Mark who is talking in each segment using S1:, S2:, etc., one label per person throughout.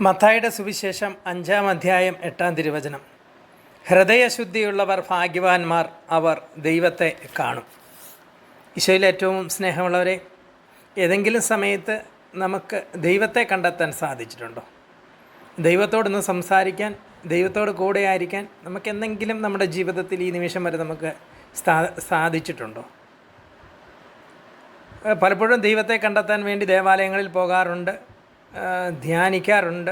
S1: മത്തായിയുടെ സുവിശേഷം 5-ാം അധ്യായം 8-ാം തിരുവചനം. ഹൃദയശുദ്ധിയുള്ളവർ ഭാഗ്യവാന്മാർ, അവർ ദൈവത്തെ കാണും. ഈശോയിൽ ഏറ്റവും സ്നേഹമുള്ളവരെ, ഏതെങ്കിലും സമയത്ത് നമുക്ക് ദൈവത്തെ കണ്ടെത്താൻ സാധിച്ചിട്ടുണ്ടോ? ദൈവത്തോടൊന്ന് സംസാരിക്കാൻ, ദൈവത്തോട് കൂടെ ആയിരിക്കാൻ നമുക്ക് എന്തെങ്കിലും നമ്മുടെ ജീവിതത്തിൽ ഈ നിമിഷം വരെ നമുക്ക് സാധിച്ചിട്ടുണ്ടോ? പലപ്പോഴും ദൈവത്തെ കണ്ടെത്താൻ വേണ്ടി ദേവാലയങ്ങളിൽ പോകാറുണ്ട്, ധ്യാനിക്കാറുണ്ട്,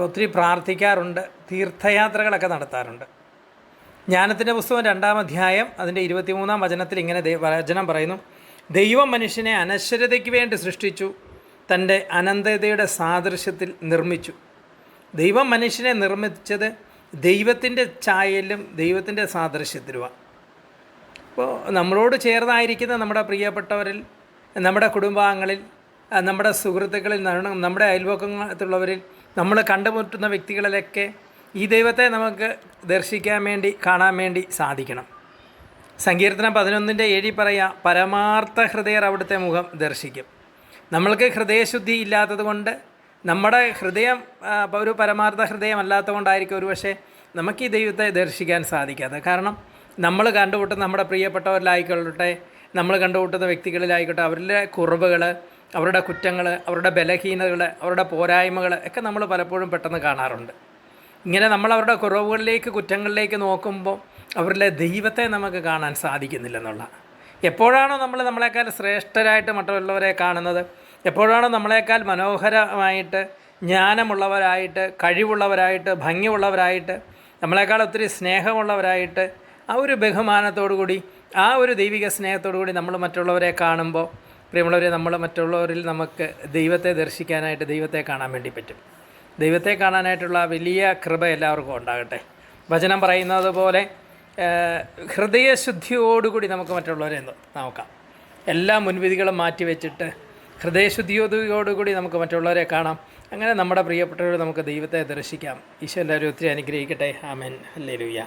S1: ഒത്തിരി പ്രാർത്ഥിക്കാറുണ്ട്, തീർത്ഥയാത്രകളൊക്കെ നടത്താറുണ്ട്. ജ്ഞാനത്തിൻ്റെ പുസ്തകം 2-ാം അധ്യായം അതിൻ്റെ 23-ാം വചനത്തിൽ ഇങ്ങനെ വചനം പറയുന്നു: ദൈവം മനുഷ്യനെ അനശ്വരതയ്ക്ക് വേണ്ടി സൃഷ്ടിച്ചു, തൻ്റെ അനന്തതയുടെ സാദൃശ്യത്തിൽ നിർമ്മിച്ചു. ദൈവം മനുഷ്യനെ നിർമ്മിച്ചത് ദൈവത്തിൻ്റെ ഛായയിലും ദൈവത്തിൻ്റെ സാദൃശ്യത്തിലുമാണ്. അപ്പോൾ നമ്മളോട് ചേർന്നായിരിക്കുന്ന നമ്മുടെ പ്രിയപ്പെട്ടവരിൽ, നമ്മുടെ കുടുംബാംഗങ്ങളിൽ, നമ്മുടെ സുഹൃത്തുക്കളിൽ, നമ്മുടെ അയൽവക്കത്തുള്ളവരിൽ, നമ്മൾ കണ്ടുമുട്ടുന്ന വ്യക്തികളിലൊക്കെ ഈ ദൈവത്തെ നമുക്ക് ദർശിക്കാൻ വേണ്ടി, കാണാൻ വേണ്ടി സാധിക്കണം. സങ്കീർത്തനം 11:7 പറയാം: പരമാർത്ഥ ഹൃദയർ അവിടുത്തെ മുഖം ദർശിക്കും. നമ്മൾക്ക് ഹൃദയശുദ്ധി ഇല്ലാത്തത് കൊണ്ട്, നമ്മുടെ ഹൃദയം ഒരു പരമാർത്ഥ ഹൃദയം അല്ലാത്തത് കൊണ്ടായിരിക്കും ഒരുപക്ഷെ നമുക്ക് ഈ ദൈവത്തെ ദർശിക്കാൻ സാധിക്കാതെ. കാരണം നമ്മൾ കണ്ടുമുട്ടുന്ന നമ്മുടെ പ്രിയപ്പെട്ടവരിലായിക്കൊള്ളട്ടെ, നമ്മൾ കണ്ടുമുട്ടുന്ന വ്യക്തികളിലായിക്കോട്ടെ, അവരുടെ കുറവുകൾ, അവരുടെ കുറ്റങ്ങൾ, അവരുടെ ബലഹീനതകൾ, അവരുടെ പോരായ്മകൾ ഒക്കെ നമ്മൾ പലപ്പോഴും പെട്ടെന്ന് കാണാറുണ്ട്. ഇങ്ങനെ നമ്മൾ അവരുടെ കുറവുകളിലേക്ക്, കുറ്റങ്ങളിലേക്ക് നോക്കുമ്പോൾ അവരിലെ ദൈവത്തെ നമുക്ക് കാണാൻ സാധിക്കുന്നില്ലെന്നുള്ള. എപ്പോഴാണോ നമ്മൾ നമ്മളെക്കാൾ ശ്രേഷ്ഠരായിട്ട് മറ്റുള്ളവരെ കാണുന്നത്, എപ്പോഴാണോ നമ്മളെക്കാൾ മനോഹരമായിട്ട്, ജ്ഞാനമുള്ളവരായിട്ട്, കഴിവുള്ളവരായിട്ട്, ഭംഗിയുള്ളവരായിട്ട്, നമ്മളെക്കാൾ ഒത്തിരി സ്നേഹമുള്ളവരായിട്ട്, ആ ഒരു ബഹുമാനത്തോടു കൂടി, ആ ഒരു ദൈവിക സ്നേഹത്തോടു കൂടി നമ്മൾ മറ്റുള്ളവരെ കാണുമ്പോൾ, പ്രിയമുള്ളവരെ, നമ്മൾ മറ്റുള്ളവരിൽ നമുക്ക് ദൈവത്തെ ദർശിക്കാനായിട്ട്, ദൈവത്തെ കാണാൻ വേണ്ടി പറ്റും. ദൈവത്തെ കാണാനായിട്ടുള്ള വലിയ കൃപ എല്ലാവർക്കും ഉണ്ടാകട്ടെ. വചനം പറയുന്നത് പോലെ ഹൃദയശുദ്ധിയോടുകൂടി നമുക്ക് മറ്റുള്ളവരെ നോക്കാം. എല്ലാ മുൻവിധികളും മാറ്റിവെച്ചിട്ട് ഹൃദയശുദ്ധിയോടുകൂടി നമുക്ക് മറ്റുള്ളവരെ കാണാം. അങ്ങനെ നമ്മുടെ പ്രിയപ്പെട്ടവർ നമുക്ക് ദൈവത്തെ ദർശിക്കാം. ഈശോ എല്ലാവരും ഒത്തിരി അനുഗ്രഹിക്കട്ടെ. ആമേൻ. ഹല്ലേലൂയ.